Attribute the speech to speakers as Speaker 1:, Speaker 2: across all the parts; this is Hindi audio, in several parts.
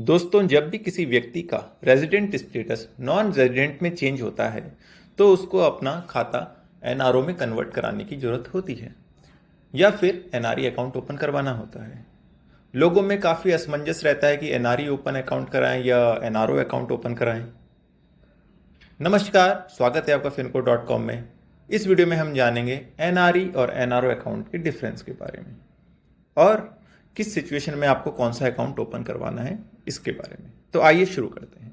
Speaker 1: दोस्तों, जब भी किसी व्यक्ति का रेजिडेंट स्टेटस नॉन रेजिडेंट में चेंज होता है तो उसको अपना खाता एनआरओ में कन्वर्ट कराने की ज़रूरत होती है या फिर एनआरई अकाउंट ओपन करवाना होता है। लोगों में काफ़ी असमंजस रहता है कि एनआरई ओपन अकाउंट कराएं या एनआरओ अकाउंट ओपन कराएं। नमस्कार, स्वागत है आपका finco.com में। इस वीडियो में हम जानेंगे एनआरई और एनआरओ अकाउंट के डिफरेंस के बारे में और किस सिचुएशन में आपको कौन सा अकाउंट ओपन करवाना है इसके बारे में। तो आइए शुरू करते हैं।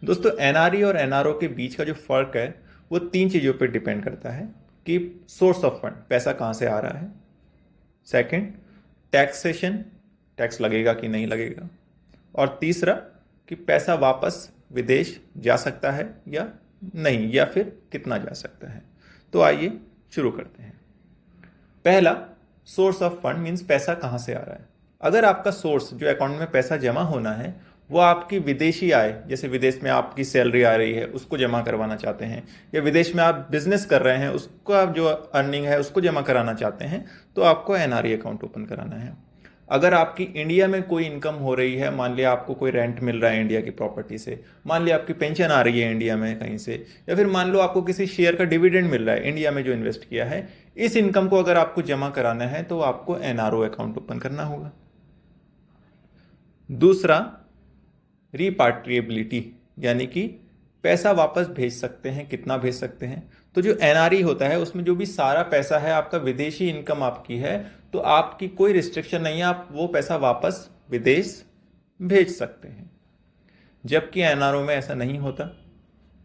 Speaker 1: दोस्तों, एनआरई और एनआरओ के बीच का जो फर्क है वो तीन चीज़ों पर डिपेंड करता है कि सोर्स ऑफ फंड, पैसा कहाँ से आ रहा है। सेकंड, टैक्सेशन, टैक्स लगेगा कि नहीं लगेगा। और तीसरा कि पैसा वापस विदेश जा सकता है या नहीं, या फिर कितना जा सकता है। तो आइए शुरू करते हैं। पहला, सोर्स ऑफ फंड मीन्स पैसा कहाँ से आ रहा है। अगर आपका सोर्स जो अकाउंट में पैसा जमा होना है वो आपकी विदेशी आय, जैसे विदेश में आपकी सैलरी आ रही है उसको जमा करवाना चाहते हैं, या विदेश में आप बिजनेस कर रहे हैं उसको, आप जो अर्निंग है उसको जमा कराना चाहते हैं, तो आपको एनआरई अकाउंट ओपन कराना है। अगर आपकी इंडिया में कोई इनकम हो रही है, मान लिया आपको कोई रेंट मिल रहा है इंडिया की प्रॉपर्टी से, मान लिया आपकी पेंशन आ रही है इंडिया में कहीं से, या फिर मान लो आपको किसी शेयर का डिविडेंड मिल रहा है इंडिया में जो इन्वेस्ट किया है, इस इनकम को अगर आपको जमा कराना है तो आपको एनआरओ अकाउंट ओपन करना होगा। दूसरा, रिपाट्रिएबिलिटी, यानी कि पैसा वापस भेज सकते हैं, कितना भेज सकते हैं। तो जो एनआरई होता है उसमें जो भी सारा पैसा है आपका, विदेशी इनकम आपकी है, तो आपकी कोई रिस्ट्रिक्शन नहीं है, आप वो पैसा वापस विदेश भेज सकते हैं। जबकि एनआरओ में ऐसा नहीं होता,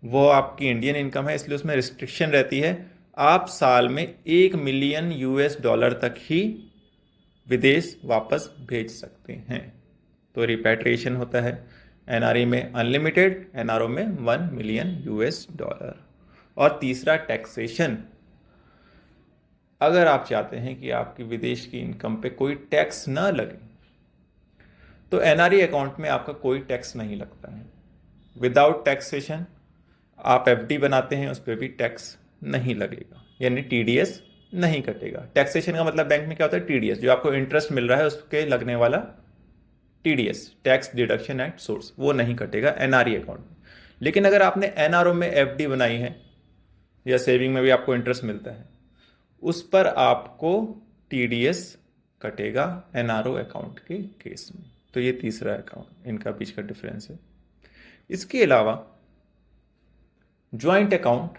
Speaker 1: वो आपकी इंडियन इनकम है इसलिए उसमें रिस्ट्रिक्शन रहती है। आप साल में 1 मिलियन US डॉलर तक ही विदेश वापस भेज सकते हैं। तो रिपैट्रिएशन होता है एनआरई में अनलिमिटेड, एनआरओ में 1 मिलियन US डॉलर। और तीसरा, टैक्सेशन। अगर आप चाहते हैं कि आपकी विदेश की इनकम पे कोई टैक्स ना लगे तो एनआरई अकाउंट में आपका कोई टैक्स नहीं लगता है। विदाउट टैक्सेशन आप एफडी बनाते हैं उस पर भी टैक्स नहीं लगेगा, यानी टीडीएस नहीं कटेगा। टैक्सेशन का मतलब बैंक में क्या होता है, टीडीएस, जो आपको इंटरेस्ट मिल रहा है उसके लगने वाला TDS, tax deduction at source, वो नहीं कटेगा एनआरई अकाउंट में। लेकिन अगर आपने एनआरओ में एफडी बनाई है या सेविंग में भी आपको इंटरेस्ट मिलता है, उस पर आपको टीडीएस कटेगा एनआरओ अकाउंट के केस में। तो ये तीसरा अकाउंट, इनका बीच का डिफरेंस है। इसके अलावा ज्वाइंट अकाउंट,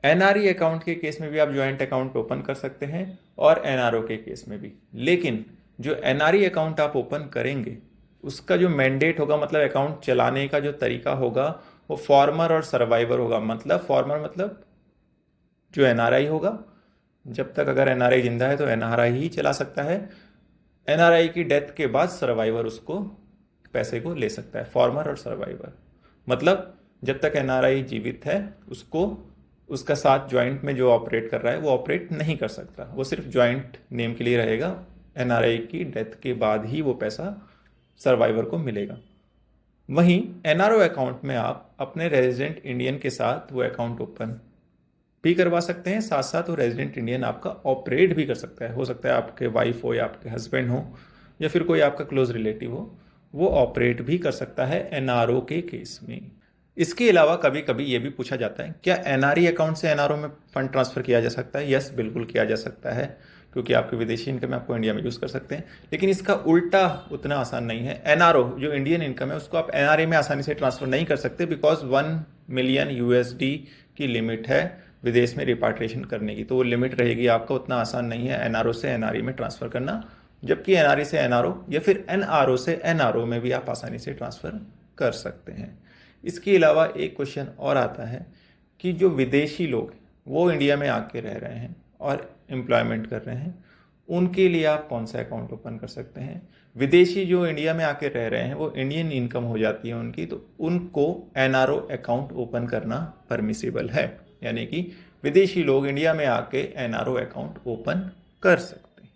Speaker 1: एनआरई अकाउंट के केस में भी आप ज्वाइंट अकाउंट ओपन कर सकते हैं और एनआरओ के केस में भी। लेकिन जो एनआरई अकाउंट आप ओपन करेंगे उसका जो मैंडेट होगा, मतलब अकाउंट चलाने का जो तरीका होगा, वो फॉर्मर और सर्वाइवर होगा। मतलब फॉर्मर मतलब जो एनआरआई होगा, जब तक अगर एनआरआई जिंदा है तो एनआरआई ही चला सकता है। एनआरआई की डेथ के बाद सर्वाइवर उसको पैसे को ले सकता है। फॉर्मर और सर्वाइवर मतलब जब तक एनआरआई जीवित है उसको, उसका साथ ज्वाइंट में जो ऑपरेट कर रहा है वो ऑपरेट नहीं कर सकता, वो सिर्फ ज्वाइंट नेम के लिए रहेगा। एनआरआई की डेथ के बाद ही वो पैसा सर्वाइवर को मिलेगा। वहीं एनआरओ अकाउंट में आप अपने रेजिडेंट इंडियन के साथ वो अकाउंट ओपन भी करवा सकते हैं, साथ साथ वो रेजिडेंट इंडियन आपका ऑपरेट भी कर सकता है। हो सकता है आपके वाइफ हो या आपके हस्बैंड हो या फिर कोई आपका क्लोज रिलेटिव हो, वो ऑपरेट भी कर सकता है एनआरओ के केस में। इसके अलावा कभी कभी ये भी पूछा जाता है, क्या एनआरई अकाउंट से एनआरओ में फंड ट्रांसफर किया जा सकता है? यस, बिल्कुल किया जा सकता है, क्योंकि आपके विदेशी इनकम आपको इंडिया में यूज़ कर सकते हैं। लेकिन इसका उल्टा उतना आसान नहीं है। एनआरओ जो इंडियन इनकम है उसको आप एनआरई में आसानी से ट्रांसफर नहीं कर सकते, बिकॉज 1 मिलियन USD की लिमिट है विदेश में रिपाट्रिएशन करने की। तो वो लिमिट रहेगी आपका, उतना आसान नहीं है एनआरओ से एनआरई में ट्रांसफ़र करना। जबकि एनआरई से एनआरओ या फिर एनआरओ से एनआरओ में भी आप आसानी से ट्रांसफ़र कर सकते हैं। इसके अलावा एक क्वेश्चन और आता है कि जो विदेशी लोग हैं वो इंडिया में आके रह रहे हैं और एम्प्लॉयमेंट कर रहे हैं, उनके लिए आप कौन सा अकाउंट ओपन कर सकते हैं? विदेशी जो इंडिया में आके रह रहे हैं वो इंडियन इनकम हो जाती है उनकी, तो उनको एनआरओ अकाउंट ओपन करना परमिसिबल है, यानी कि विदेशी लोग इंडिया में आके एनआरओ अकाउंट ओपन कर सकते हैं।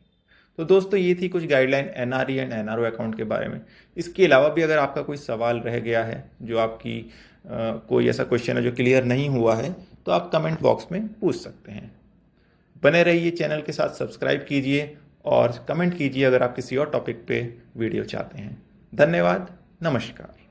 Speaker 1: तो दोस्तों, ये थी कुछ guideline NRE and NRO account के बारे में। इसके अलावा भी अगर आपका कोई सवाल रह गया है, जो आपकी कोई ऐसा क्वेश्चन है जो क्लियर नहीं हुआ है, तो आप कमेंट बॉक्स में पूछ सकते हैं। बने रहिए, चैनल के साथ सब्सक्राइब कीजिए और कमेंट कीजिए अगर आप किसी और टॉपिक पे वीडियो चाहते हैं। धन्यवाद, नमस्कार।